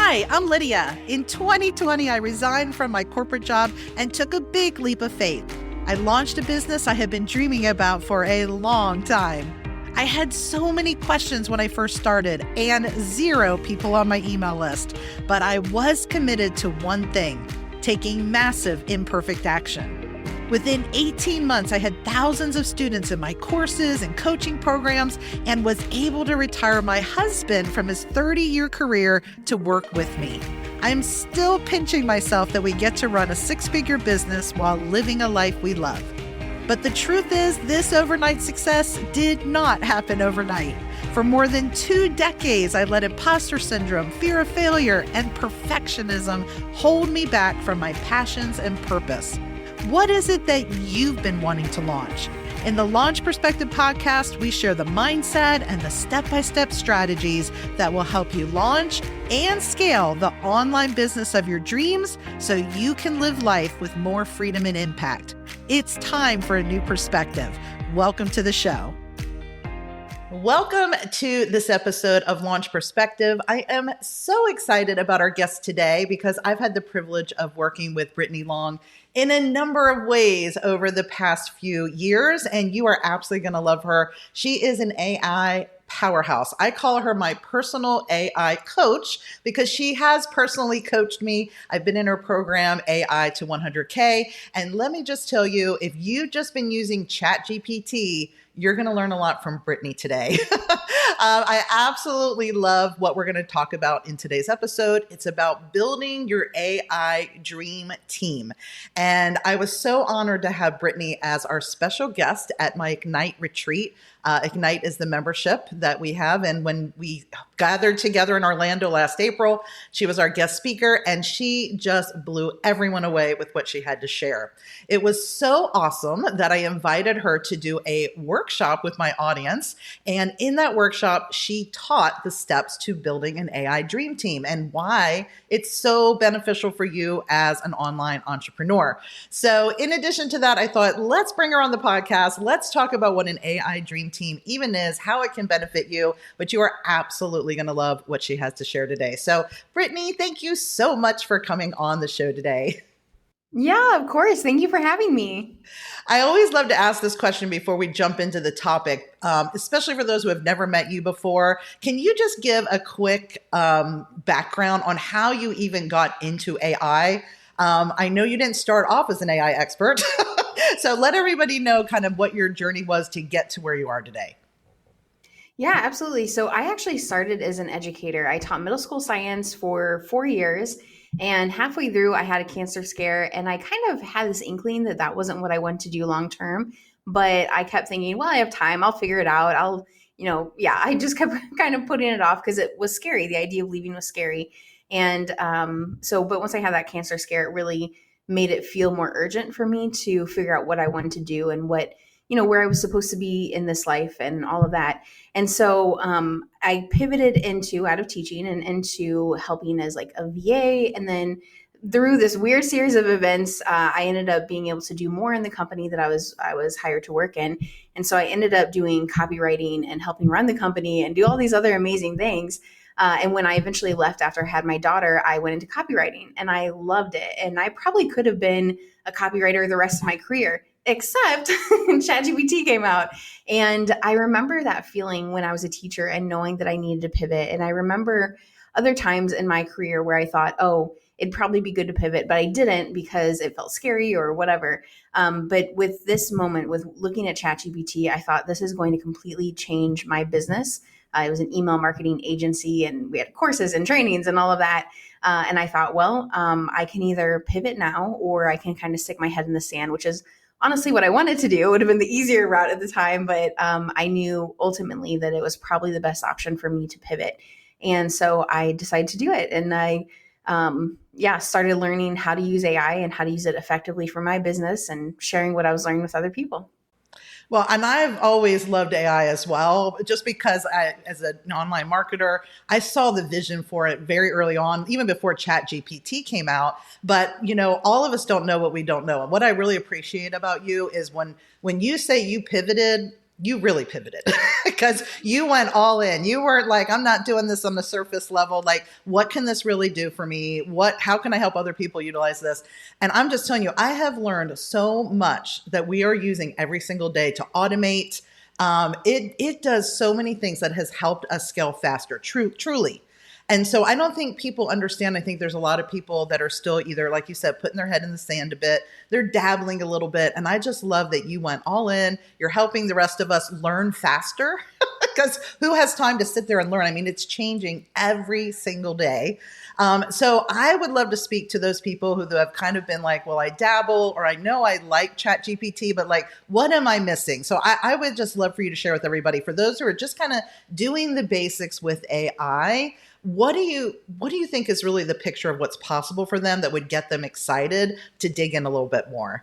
Hi, I'm Lydia. In 2020, I resigned from my corporate job and took a big leap of faith. I launched a business I had been dreaming about for a long time. I had so many questions when I first started and 0 people on my email list, but I was committed to one thing, taking massive imperfect action. Within 18 months, I had thousands of students in my courses and coaching programs and was able to retire my husband from his 30-year career to work with me. I'm still pinching myself that we get to run a 6-figure business while living a life we love. But the truth is, this overnight success did not happen overnight. For more than 2 decades, I let imposter syndrome, fear of failure, and perfectionism hold me back from my passions and purpose. What is it that you've been wanting to launch? In the Launch Perspective podcast, we share the mindset and the step-by-step strategies that will help you launch and scale the online business of your dreams so you can live life with more freedom and impact. It's time for a new perspective. Welcome to the show. Welcome to this episode of Launch Perspective. I am so excited about our guest today because I've had the privilege of working with Brittany Long in a number of ways over the past few years, and you are absolutely going to love her. She is an AI powerhouse. I call her my personal AI coach because she has personally coached me. I've been in her program, AI to 100K. And let me just tell you, if you've just been using ChatGPT, you're going to learn a lot from Brittany today. I absolutely love what we're going to talk about in today's episode. It's about building your AI dream team. And I was so honored to have Brittany as our special guest at my Ignite retreat. Ignite is the membership that we have. And when we gathered together in Orlando last April, she was our guest speaker and she just blew everyone away with what she had to share. It was so awesome that I invited her to do a workshop with my audience. And in that workshop, she taught the steps to building an AI dream team and why it's so beneficial for you as an online entrepreneur. So in addition to that, I thought, let's bring her on the podcast. Let's talk about what an AI dream team even is, how it can benefit you, but you are absolutely going to love what she has to share today. So Brittany, thank you so much for coming on the show today. Yeah, of course. Thank you for having me. I always love to ask this question before we jump into the topic, especially for those who have never met you before. Can you just give a quick background on how you even got into AI? I know you didn't start off as an AI expert. So let everybody know kind of what your journey was to get to where you are today. Yeah, absolutely. So I actually started as an educator. I taught middle school science for 4 years. And halfway through, I had a cancer scare. And I kind of had this inkling that that wasn't what I wanted to do long term. But I kept thinking, well, I have time. I'll figure it out. I just kept kind of putting it off because it was scary. The idea of leaving was scary. And but once I had that cancer scare, it really made it feel more urgent for me to figure out what I wanted to do and where I was supposed to be in this life and all of that. And so I pivoted out of teaching and into helping as like a VA. And then through this weird series of events, I ended up being able to do more in the company that I was hired to work in. And so I ended up doing copywriting and helping run the company and do all these other amazing things. And when I eventually left after I had my daughter, I went into copywriting and I loved it. And I probably could have been a copywriter the rest of my career, except ChatGPT came out. And I remember that feeling when I was a teacher and knowing that I needed to pivot. And I remember other times in my career where I thought, oh, it'd probably be good to pivot, but I didn't because it felt scary or whatever. But with this moment, with looking at ChatGPT, I thought this is going to completely change my business. It was an email marketing agency and we had courses and trainings and all of that. And I thought, well, I can either pivot now or I can kind of stick my head in the sand, which is honestly what I wanted to do. It would have been the easier route at the time, but I knew ultimately that it was probably the best option for me to pivot. And so I decided to do it. And I started learning how to use AI and how to use it effectively for my business and sharing what I was learning with other people. Well, and I've always loved AI as well, just because as an online marketer, I saw the vision for it very early on, even before ChatGPT came out. But, all of us don't know what we don't know. And what I really appreciate about you is when you say you pivoted, you really pivoted because you went all in. You weren't like, I'm not doing this on the surface level. Like, what can this really do for me? How can I help other people utilize this? And I'm just telling you, I have learned so much that we are using every single day to automate. It does so many things that has helped us scale faster, truly. And so I don't think people understand. I think there's a lot of people that are still either, like you said, putting their head in the sand a bit. They're dabbling a little bit. And I just love that you went all in. You're helping the rest of us learn faster because who has time to sit there and learn? I mean, it's changing every single day. So I would love to speak to those people who have kind of been like, well, I dabble, or I know I like ChatGPT, but like, what am I missing? So I would just love for you to share with everybody, for those who are just kind of doing the basics with AI, what do you think is really the picture of what's possible for them that would get them excited to dig in a little bit more?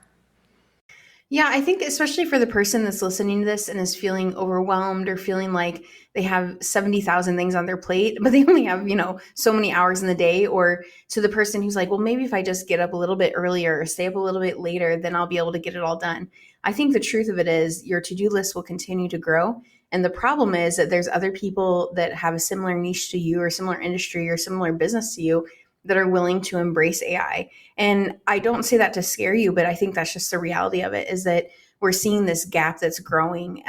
Yeah, I think especially for the person that's listening to this and is feeling overwhelmed or feeling like they have 70,000 things on their plate, but they only have, so many hours in the day, or to the person who's like, well, maybe if I just get up a little bit earlier or stay up a little bit later, then I'll be able to get it all done. I think the truth of it is your to-do list will continue to grow. And the problem is that there's other people that have a similar niche to you or similar industry or similar business to you that are willing to embrace AI. And I don't say that to scare you, but I think that's just the reality of it, is that we're seeing this gap that's growing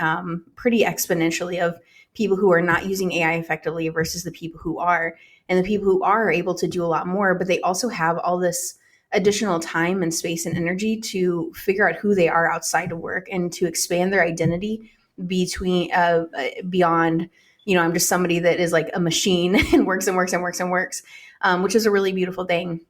pretty exponentially of people who are not using AI effectively versus the people who are. And the people who are able to do a lot more, but they also have all this additional time and space and energy to figure out who they are outside of work and to expand their identity beyond, I'm just somebody that is like a machine and works and works and works and works, which is a really beautiful thing.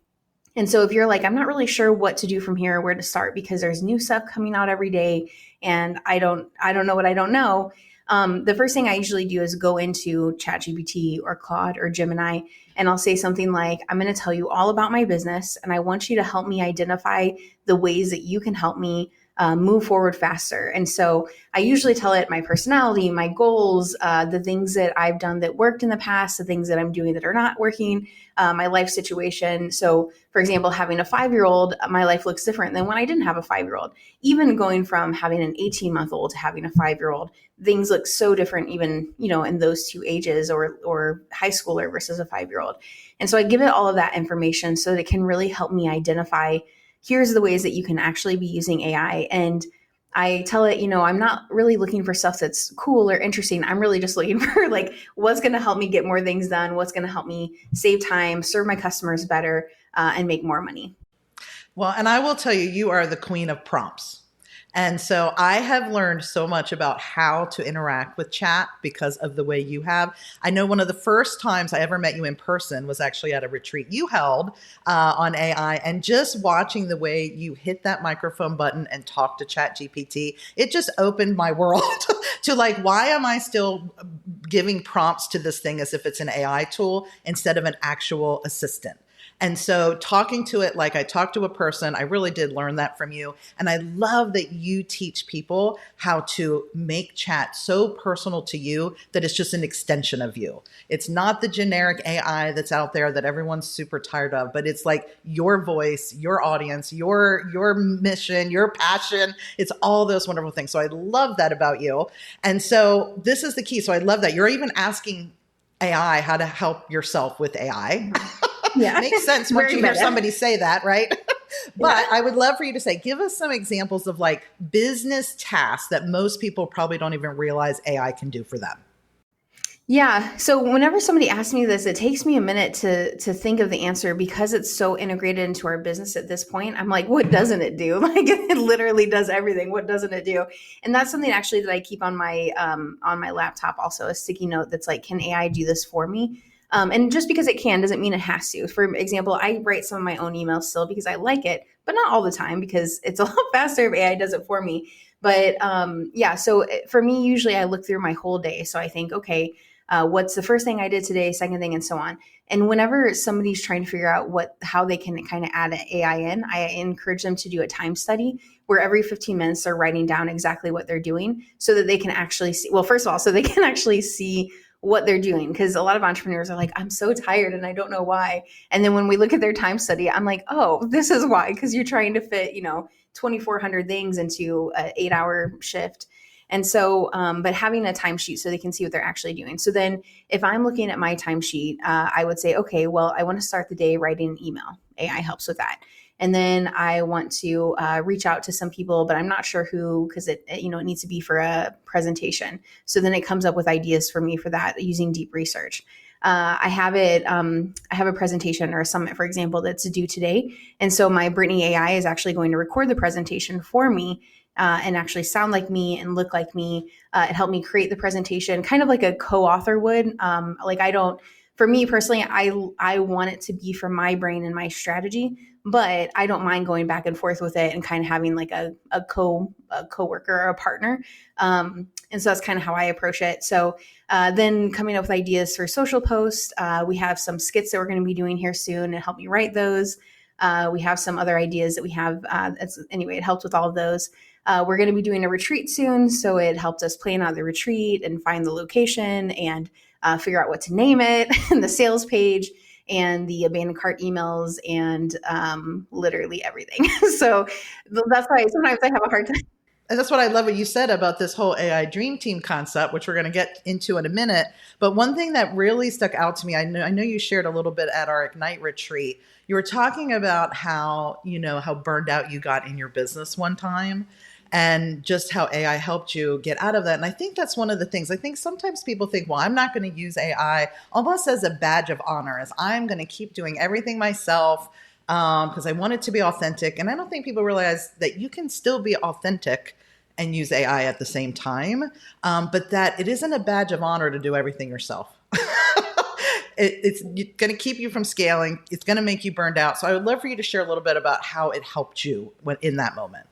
And so if you're like, I'm not really sure what to do from here, where to start, because there's new stuff coming out every day and I don't know what I don't know. The first thing I usually do is go into ChatGPT or Claude or Gemini, and I'll say something like, I'm going to tell you all about my business, and I want you to help me identify the ways that you can help me move forward faster. And so I usually tell it my personality, my goals, the things that I've done that worked in the past, the things that I'm doing that are not working, my life situation. So for example, having a 5-year-old, my life looks different than when I didn't have a 5-year-old. Even going from having an 18-month-old to having a 5-year-old, things look so different even, in those two ages, or high schooler versus a 5-year-old. And so I give it all of that information so that it can really help me identify, here's the ways that you can actually be using AI. And I tell it, I'm not really looking for stuff that's cool or interesting. I'm really just looking for like, what's going to help me get more things done? What's going to help me save time, serve my customers better, and make more money. Well, and I will tell you, you are the queen of prompts. And so I have learned so much about how to interact with chat because of the way you have. I know one of the first times I ever met you in person was actually at a retreat you held on AI, and just watching the way you hit that microphone button and talk to ChatGPT, it just opened my world to like, why am I still giving prompts to this thing as if it's an AI tool instead of an actual assistant? And so talking to it like I talk to a person, I really did learn that from you. And I love that you teach people how to make chat so personal to you that it's just an extension of you. It's not the generic AI that's out there that everyone's super tired of, but it's like your voice, your audience, your mission, your passion. It's all those wonderful things. So I love that about you. And so this is the key. So I love that you're even asking AI how to help yourself with AI. Yeah. Makes sense once you hear somebody say that, right? But yeah. I would love for you to say, give us some examples of like business tasks that most people probably don't even realize AI can do for them. Yeah. So whenever somebody asks me this, it takes me a minute to think of the answer, because it's so integrated into our business at this point. I'm like, what doesn't it do? Like, it literally does everything. What doesn't it do? And that's something actually that I keep on my laptop, also a sticky note that's like, can AI do this for me? And just because it can doesn't mean it has to. For example, I write some of my own emails still because I like it, but not all the time, because it's a lot faster if AI does it for me. But yeah, so for me, usually I look through my whole day. So I think, okay, what's the first thing I did today, second thing, and so on. And whenever somebody's trying to figure out how they can kind of add AI in, I encourage them to do a time study where every 15 minutes they're writing down exactly what they're doing so that they can actually see, well, first of all, so they can actually see what they're doing. Because a lot of entrepreneurs are like, I'm so tired and I don't know why. And then when we look at their time study, I'm like, oh, this is why, because you're trying to fit, 2,400 things into an 8-hour shift. And so, but having a timesheet so they can see what they're actually doing. So then if I'm looking at my timesheet, I would say, okay, well, I want to start the day writing an email. AI helps with that. And then I want to reach out to some people, but I'm not sure who, because it needs to be for a presentation. So then it comes up with ideas for me for that using deep research. I have a presentation or a summit, for example, that's due today. And so my Brittany AI is actually going to record the presentation for me and actually sound like me and look like me. It helped me create the presentation kind of like a co-author would. For me personally, I want it to be for my brain and my strategy, but I don't mind going back and forth with it and kind of having like a coworker or a partner. And so that's kind of how I approach it. So then coming up with ideas for social posts, we have some skits that we're going to be doing here soon and help me write those. We have some other ideas that we have. Anyway, it helped with all of those. We're going to be doing a retreat soon, so it helped us plan out the retreat and find the location and figure out what to name it, and the sales page, and the abandoned cart emails, and literally everything. So that's why sometimes I have a hard time. And that's what I love what you said about this whole AI dream team concept, which we're going to get into in a minute. But one thing that really stuck out to me, I know you shared a little bit at our Ignite retreat. You were talking about how burned out you got in your business one time, and just how AI helped you get out of that. And I think that's one of the things. I think sometimes people think, well, I'm not going to use AI almost as a badge of honor, as I'm going to keep doing everything myself because I want it to be authentic. And I don't think people realize that you can still be authentic and use AI at the same time, but that it isn't a badge of honor to do everything yourself. It's going to keep you from scaling. It's going to make you burned out. So I would love for you to share a little bit about how it helped you in that moment.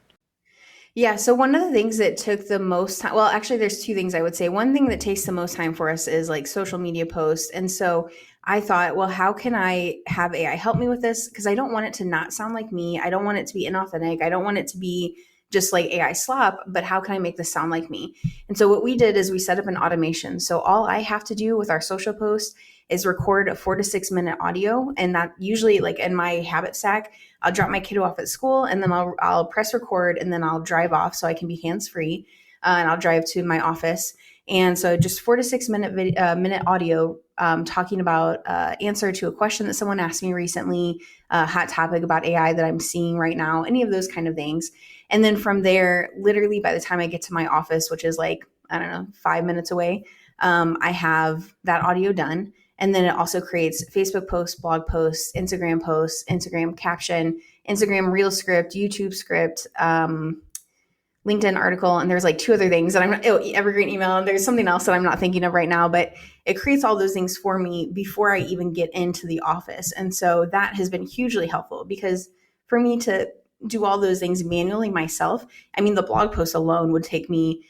Yeah. So one of the things that took the most time, well, actually, there's two things I would say. One thing that takes the most time for us is like social media posts. And so I thought, well, how can I have AI help me with this? Because I don't want it to not sound like me. I don't want it to be inauthentic. I don't want it to be just like AI slop, but how can I make this sound like me? And so what we did is we set up an automation. So all I have to do with our social post is record a 4 to 6 minute audio. And that usually, like in my habit stack, I'll drop my kiddo off at school and then I'll press record and then I'll drive off so I can be hands-free and I'll drive to my office. And so just 4 to 6 minute audio talking about answer to a question that someone asked me recently, a hot topic about AI that I'm seeing right now, any of those kind of things. And then from there, literally by the time I get to my office, which is like, 5 minutes away, I have that audio done. And then it also creates Facebook posts, blog posts, Instagram caption, Instagram reel script, YouTube script, LinkedIn article. And there's like 2 other things that evergreen email. And there's something else that I'm not thinking of right now, but it creates all those things for me before I even get into the office. And so that has been hugely helpful because for me to do all those things manually myself, the blog post alone would take me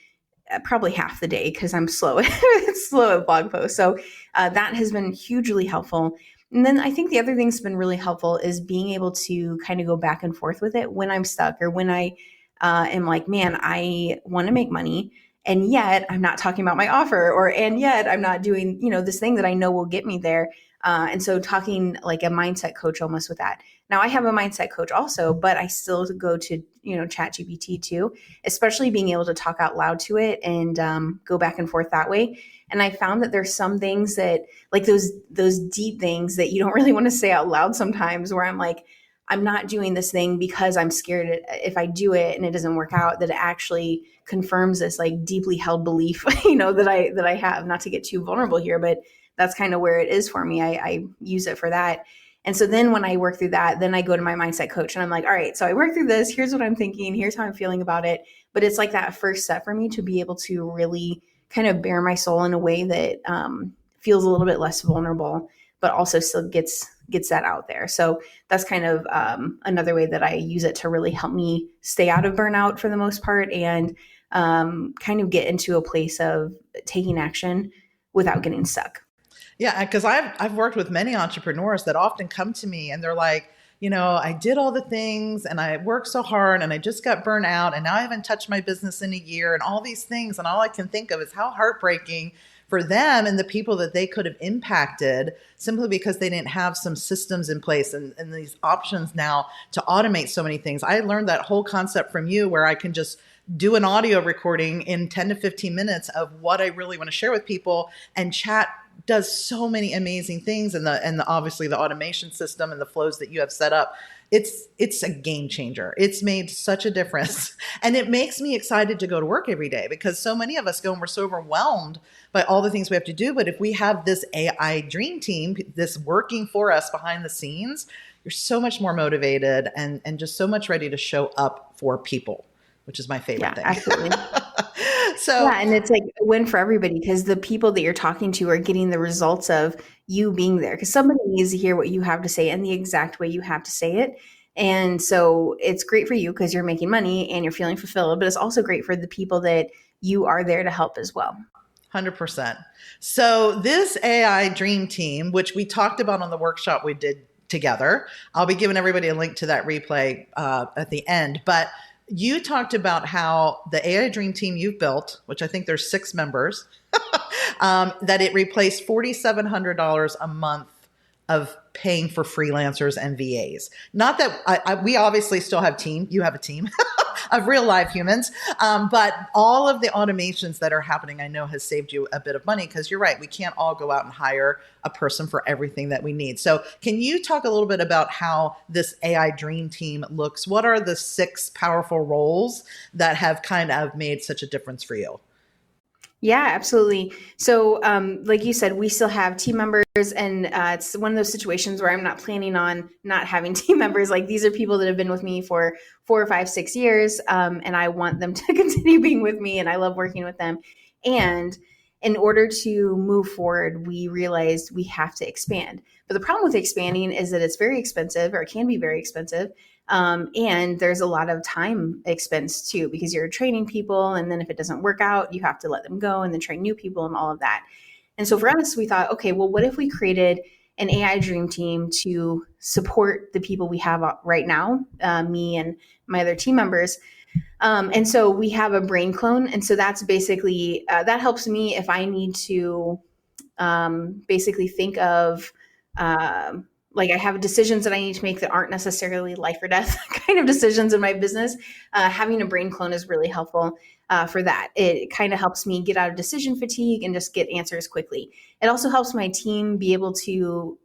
probably half the day because I'm slow slow at blog posts. So that has been hugely helpful. And then I think the other thing that's been really helpful is being able to kind of go back and forth with it when I'm stuck or when I am like, man, I want to make money. And yet I'm not talking about my offer and yet I'm not doing, this thing that I know will get me there. And so talking like a mindset coach almost with that. Now I have a mindset coach also, but I still go to, ChatGPT too, especially being able to talk out loud to it and go back and forth that way. And I found that there's some things that like those deep things that you don't really want to say out loud sometimes where I'm like, I'm not doing this thing because I'm scared if I do it and it doesn't work out, that it actually confirms this like deeply held belief, that I have. Not to get too vulnerable here, but that's kind of where it is for me. I use it for that. And so then when I work through that, then I go to my mindset coach and I'm like, all right, so I work through this. Here's what I'm thinking. Here's how I'm feeling about it. But it's like that first step for me to be able to really kind of bare my soul in a way that feels a little bit less vulnerable, but also still gets that out there. So that's kind of another way that I use it to really help me stay out of burnout for the most part and kind of get into a place of taking action without getting stuck. Yeah, because I've worked with many entrepreneurs that often come to me and they're like, I did all the things and I worked so hard and I just got burnt out and now I haven't touched my business in a year and all these things. And all I can think of is how heartbreaking for them and the people that they could have impacted simply because they didn't have some systems in place and these options now to automate so many things. I learned that whole concept from you where I can just do an audio recording in 10 to 15 minutes of what I really want to share with people. And chat does so many amazing things. And the obviously the automation system and the flows that you have set up, it's a game changer. It's made such a difference. And it makes me excited to go to work every day, because so many of us go and we're so overwhelmed by all the things we have to do. But if we have this AI dream team, this working for us behind the scenes, you're so much more motivated and just so much ready to show up for people, which is my favorite thing. Absolutely. So yeah, and it's like a win for everybody, because the people that you're talking to are getting the results of you being there, because somebody needs to hear what you have to say in the exact way you have to say it. And so it's great for you because you're making money and you're feeling fulfilled, but it's also great for the people that you are there to help as well. 100%. So this AI dream team, which we talked about on the workshop we did together, I'll be giving everybody a link to that replay at the end. But you talked about how the AI dream team you've built, which I think there's 6 members, that it replaced $4,700 a month of paying for freelancers and VAs. Not that we obviously still have team. You have a team of real live humans. But all of the automations that are happening, I know has saved you a bit of money, because you're right. We can't all go out and hire a person for everything that we need. So can you talk a little bit about how this AI dream team looks? What are the 6 powerful roles that have kind of made such a difference for you? Yeah, absolutely. So, like you said, we still have team members, and it's one of those situations where I'm not planning on not having team members. Like, these are people that have been with me for 4 or 5, 6 years, and I want them to continue being with me, and I love working with them. And in order to move forward, we realized we have to expand. But the problem with expanding is that it's very expensive, or it can be very expensive. And there's a lot of time expense too, because you're training people. And then if it doesn't work out, you have to let them go and then train new people and all of that. And so for us, we thought, okay, well, what if we created an AI dream team to support the people we have right now, me and my other team members. And so we have a brain clone. And so that's basically, that helps me if I need to basically think of, like I have decisions that I need to make that aren't necessarily life or death kind of decisions in my business. Having a brain clone is really helpful for that. It kind of helps me get out of decision fatigue and just get answers quickly. It also helps my team be able to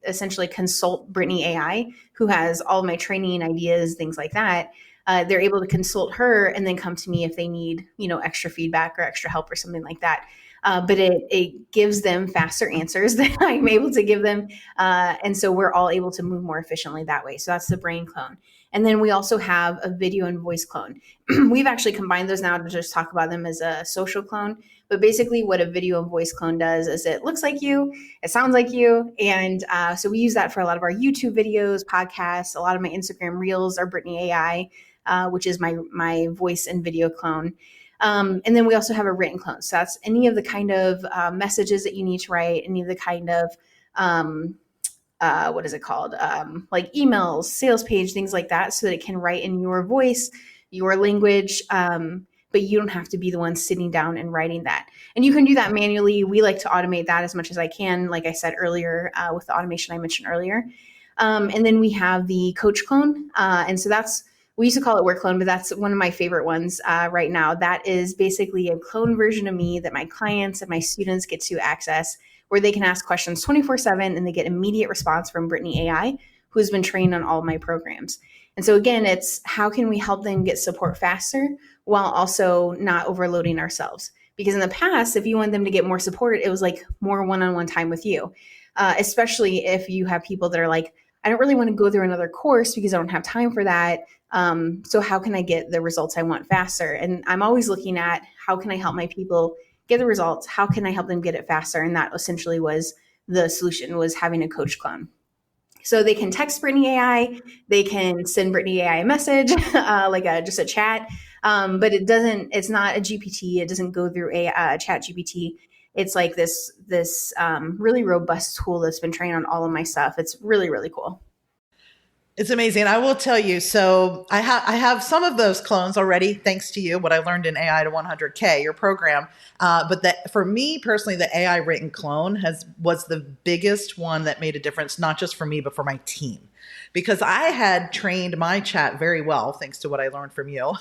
essentially consult Brittany AI, who has all of my training ideas, things like that. They're able to consult her and then come to me if they need, extra feedback or extra help or something like that. But it gives them faster answers than I'm able to give them. And so we're all able to move more efficiently that way. So that's the brain clone. And then we also have a video and voice clone. We've actually combined those now to just talk about them as a social clone. But basically what a video and voice clone does is it looks like you, it sounds like you. And so we use that for a lot of our YouTube videos, podcasts, a lot of my Instagram reels are Brittany AI, which is my voice and video clone. And then we also have a written clone. So that's any of the kind of messages that you need to write, any of the kind of, what is it called? Like emails, sales page, things like that, so that it can write in your voice, your language, but you don't have to be the one sitting down and writing that. And you can do that manually. We like to automate that as much as I can, like I said earlier, with the automation I mentioned earlier. And then we have the coach clone. And so we used to call it work clone, but that's one of my favorite ones right now. That is basically a clone version of me that my clients and my students get to access, where they can ask questions 24/7 and they get immediate response from Brittany AI, who's been trained on all of my programs. And so again, it's how can we help them get support faster while also not overloading ourselves? Because in the past, if you want them to get more support, it was like more one-on-one time with you, especially if you have people that are like, I don't really want to go through another course because I don't have time for that. So how can I get the results I want faster? And I'm always looking at how can I help my people get the results? How can I help them get it faster? And that essentially was the solution, was having a coach clone. So they can text Brittany AI, they can send Brittany AI a message, like just a chat, but it's not a GPT. It doesn't go through a chat GPT. It's like this really robust tool that's been trained on all of my stuff. It's really, really cool. It's amazing. I will tell you. So I have some of those clones already, thanks to you, what I learned in AI to 100K, your program. But for me personally, the AI written clone was the biggest one that made a difference, not just for me, but for my team. Because I had trained my chat very well, thanks to what I learned from you.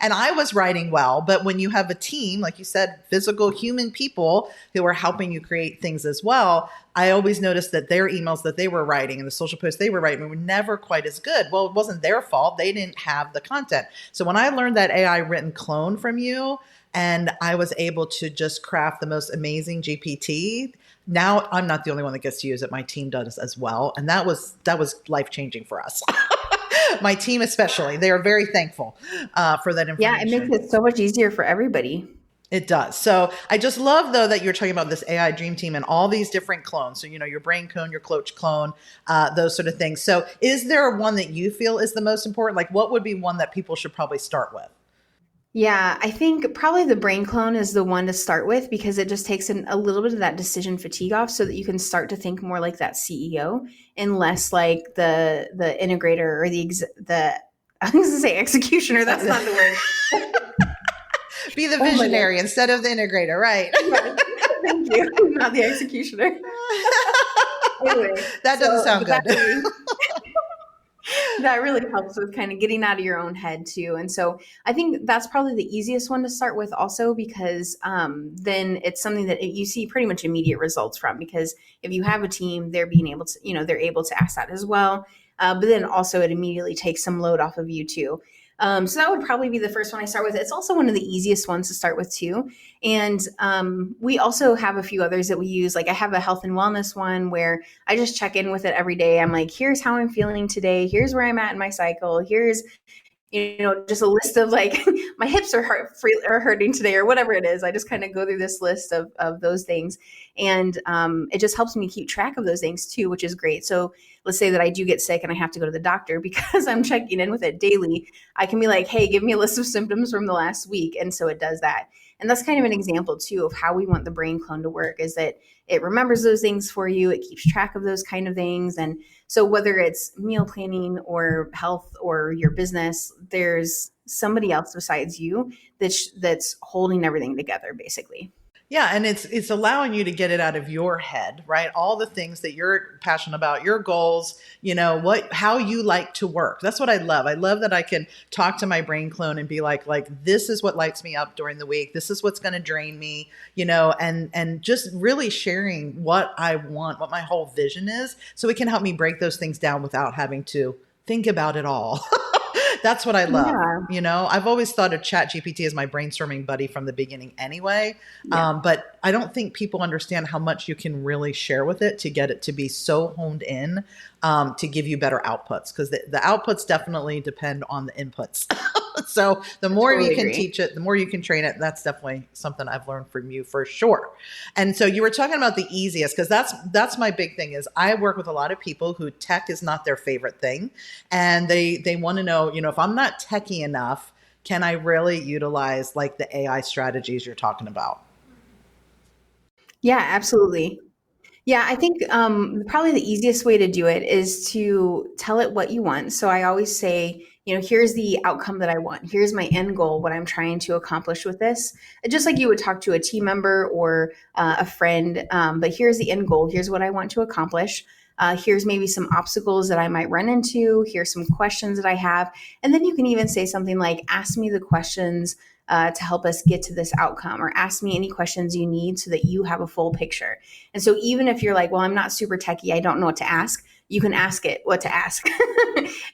And I was writing well, but when you have a team, like you said, physical human people who are helping you create things as well, I always noticed that their emails that they were writing and the social posts they were writing were never quite as good. Well, it wasn't their fault. They didn't have the content. So when I learned that AI written clone from you, and I was able to just craft the most amazing GPT. Now I'm not the only one that gets to use it. My team does as well. And that was life-changing for us. My team especially. They are very thankful for that Yeah, it information. makes it so much easier for everybody. It does. So I just love, though, that you're talking about this AI dream team and all these different clones. So, your brain clone, your coach clone, those sort of things. So is there one that you feel is the most important? Like, what would be one that people should probably start with? Yeah, I think probably the brain clone is the one to start with because it just takes a little bit of that decision fatigue off so that you can start to think more like that CEO and less like the integrator or the I was going to say executioner. That's not the word. Be the visionary instead of the integrator, right? Thank you. Not the executioner. Anyway, that doesn't sound good. That really helps with kind of getting out of your own head too. And so I think that's probably the easiest one to start with also because then it's something that you see pretty much immediate results from because if you have a team, they're being able to, they're able to ask that as well. But then also it immediately takes some load off of you too. So that would probably be the first one I start with. It's also one of the easiest ones to start with too. And we also have a few others that we use. Like I have a health and wellness one where I just check in with it every day. I'm like, here's how I'm feeling today. Here's where I'm at in my cycle. Here's just a list of like my hips are hurting today or whatever it is. I just kind of go through this list of those things. And it just helps me keep track of those things too, which is great. So let's say that I do get sick and I have to go to the doctor because I'm checking in with it daily. I can be like, hey, give me a list of symptoms from the last week. And so it does that. And that's kind of an example too of how we want the brain clone to work is that it remembers those things for you. It keeps track of those kind of things. And so whether it's meal planning or health or your business, there's somebody else besides you that's holding everything together basically. Yeah, and it's allowing you to get it out of your head, right? All the things that you're passionate about, your goals, how you like to work. That's what I love. I love that I can talk to my brain clone and be like this is what lights me up during the week. This is what's going to drain me, and just really sharing what I want, what my whole vision is, so it can help me break those things down without having to think about it all. That's what I love. Yeah. I've always thought of ChatGPT as my brainstorming buddy from the beginning anyway. Yeah. But I don't think people understand how much you can really share with it to get it to be so honed in to give you better outputs because the outputs definitely depend on the inputs. So the more you can teach it, the more you can train it. That's definitely something I've learned from you for sure. And so you were talking about the easiest because that's my big thing is I work with a lot of people who tech is not their favorite thing. And they want to know, if I'm not techy enough, can I really utilize like the AI strategies you're talking about? Yeah, absolutely. Yeah, I think probably the easiest way to do it is to tell it what you want. So I always say, here's the outcome that I want. Here's my end goal, what I'm trying to accomplish with this. Just like you would talk to a team member or a friend, but here's the end goal. Here's what I want to accomplish. Here's maybe some obstacles that I might run into. Here's some questions that I have. And then you can even say something like, ask me the questions to help us get to this outcome, or ask me any questions you need so that you have a full picture. And so even if you're like, well, I'm not super techie, I don't know what to ask, you can ask it what to ask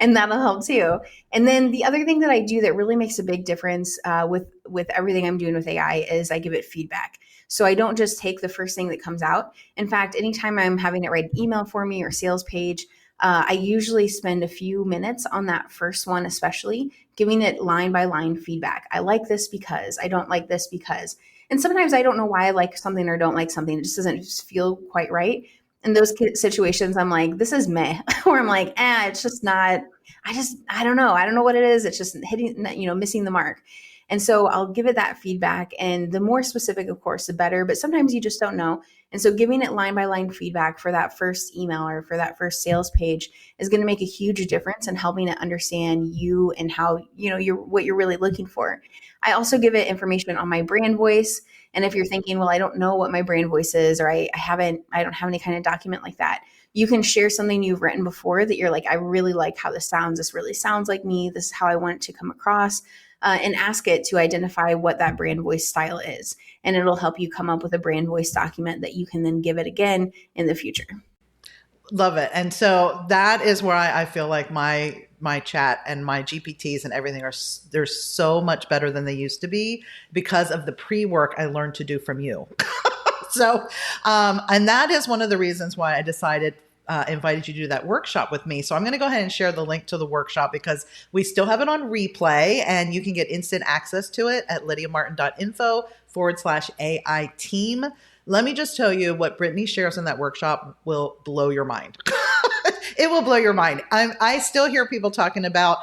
and that'll help too. And then the other thing that I do that really makes a big difference with everything I'm doing with AI is I give it feedback. So I don't just take the first thing that comes out. In fact, anytime I'm having it write an email for me or sales page, I usually spend a few minutes on that first one, especially giving it line by line feedback. I like this because, I don't like this because. And sometimes I don't know why I like something or don't like something. It just doesn't feel quite right. In those situations, I'm like, this is meh. Or I'm like, it's just not, I don't know. I don't know what it is. It's just hitting, missing the mark. And so I'll give it that feedback. And the more specific, of course, the better. But sometimes you just don't know. And so giving it line by line feedback for that first email or for that first sales page is going to make a huge difference in helping it understand you and how, what you're really looking for. I also give it information on my brand voice. And if you're thinking, well, I don't know what my brand voice is, or I don't have any kind of document like that, you can share something you've written before that you're like, I really like how this sounds. This really sounds like me. This is how I want it to come across. and ask it to identify what that brand voice style is. And it'll help you come up with a brand voice document that you can then give it again in the future. Love it. And so that is where I feel like my chat and my GPTs and everything they're so much better than they used to be because of the pre-work I learned to do from you. So, and that is one of the reasons why I decided invited you to do that workshop with me. So I'm going to go ahead and share the link to the workshop because we still have it on replay and you can get instant access to it at lydiamartin.info/AI team. Let me just tell you what Brittany shares in that workshop will blow your mind. It will blow your mind. I still hear people talking about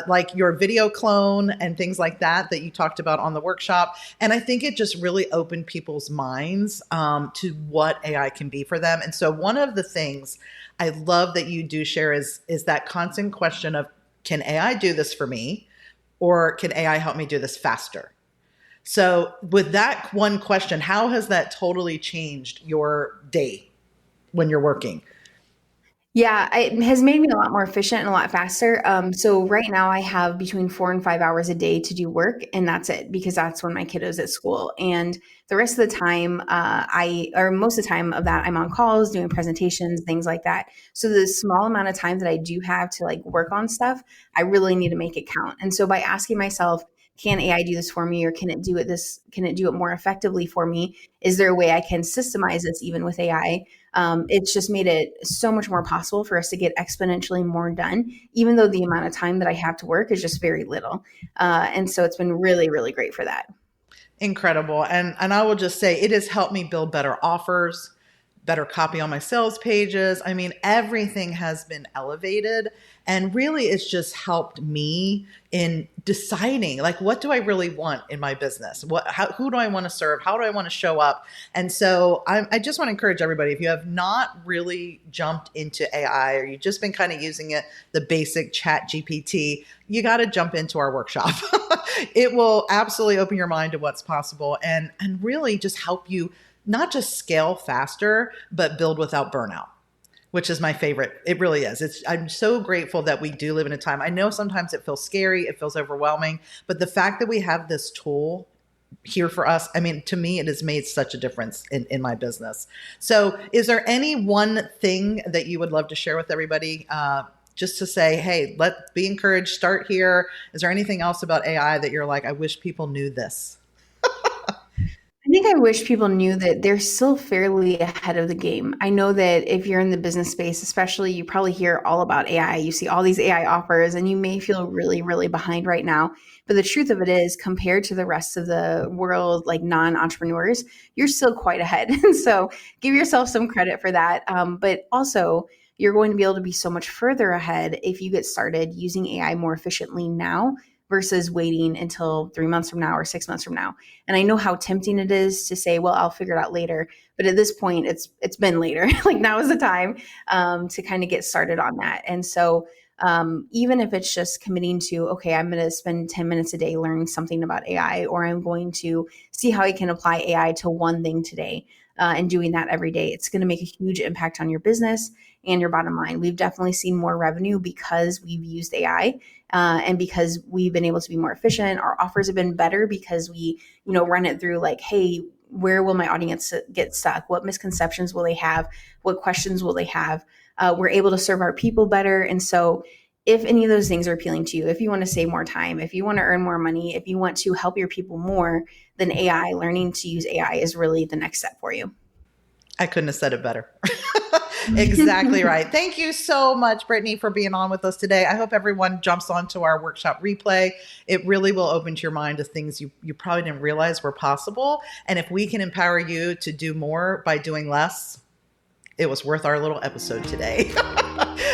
like your video clone and things like that you talked about on the workshop. And I think it just really opened people's minds to what AI can be for them. And so one of the things I love that you do share is that constant question of, can AI do this for me? Or can AI help me do this faster? So with that one question, how has that totally changed your day when you're working? Yeah, it has made me a lot more efficient and a lot faster. So right now I have between 4 and 5 hours a day to do work, and that's it because that's when my kiddo's at school. And the rest of the time, most of the time of that, I'm on calls, doing presentations, things like that. So the small amount of time that I do have to like work on stuff, I really need to make it count. And so by asking myself, can AI do this for me, or can it do it more effectively for me? Is there a way I can systemize this even with AI? It's just made it so much more possible for us to get exponentially more done, even though the amount of time that I have to work is just very little. And so it's been really, really great for that. Incredible. And I will just say it has helped me build better offers, better copy on my sales pages. I mean, everything has been elevated, and really it's just helped me in deciding, like, what do I really want in my business? Who do I want to serve? How do I want to show up? And so I just want to encourage everybody, if you have not really jumped into AI or you've just been kind of using it, the basic chat GPT, you got to jump into our workshop. It will absolutely open your mind to what's possible and really just help you not just scale faster, but build without burnout, which is my favorite. It really is. I'm so grateful that we do live in a time. I know sometimes it feels scary, it feels overwhelming, but the fact that we have this tool here for us, I mean, to me, it has made such a difference in my business. So is there any one thing that you would love to share with everybody? Just to say, hey, let's be encouraged, start here. Is there anything else about AI that you're like, I wish people knew this? I think I wish people knew that they're still fairly ahead of the game. I know that if you're in the business space, especially, you probably hear all about AI. You see all these AI offers and you may feel really, really behind right now. But the truth of it is, compared to the rest of the world, like non-entrepreneurs, you're still quite ahead. And so give yourself some credit for that. But also, you're going to be able to be so much further ahead if you get started using AI more efficiently now versus waiting until 3 months from now or 6 months from now. And I know how tempting it is to say, well, I'll figure it out later. But at this point, it's been later. Like now is the time to kind of get started on that. And so even if it's just committing to, okay, I'm going to spend 10 minutes a day learning something about AI, or I'm going to see how I can apply AI to one thing today and doing that every day, it's going to make a huge impact on your business and your bottom line. We've definitely seen more revenue because we've used AI. And because we've been able to be more efficient. Our offers have been better because we, run it through like, hey, where will my audience get stuck? What misconceptions will they have? What questions will they have? We're able to serve our people better. And so if any of those things are appealing to you, if you want to save more time, if you want to earn more money, if you want to help your people more, then learning to use AI is really the next step for you. I couldn't have said it better. Exactly right. Thank you so much, Brittany, for being on with us today. I hope everyone jumps onto our workshop replay. It really will open to your mind to things you probably didn't realize were possible. And if we can empower you to do more by doing less, it was worth our little episode today.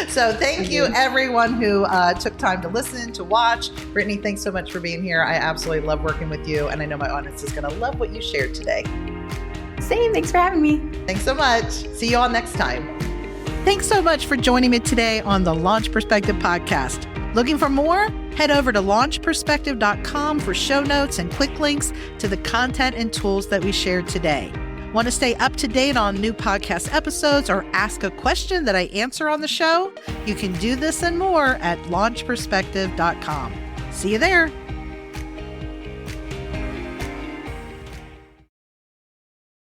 So thank you, everyone who took time to listen, to watch. Brittany, thanks so much for being here. I absolutely love working with you. And I know my audience is going to love what you shared today. Same. Thanks for having me. Thanks so much. See you all next time. Thanks so much for joining me today on the Launch Perspective podcast. Looking for more? Head over to launchperspective.com for show notes and quick links to the content and tools that we shared today. Want to stay up to date on new podcast episodes or ask a question that I answer on the show? You can do this and more at launchperspective.com. See you there.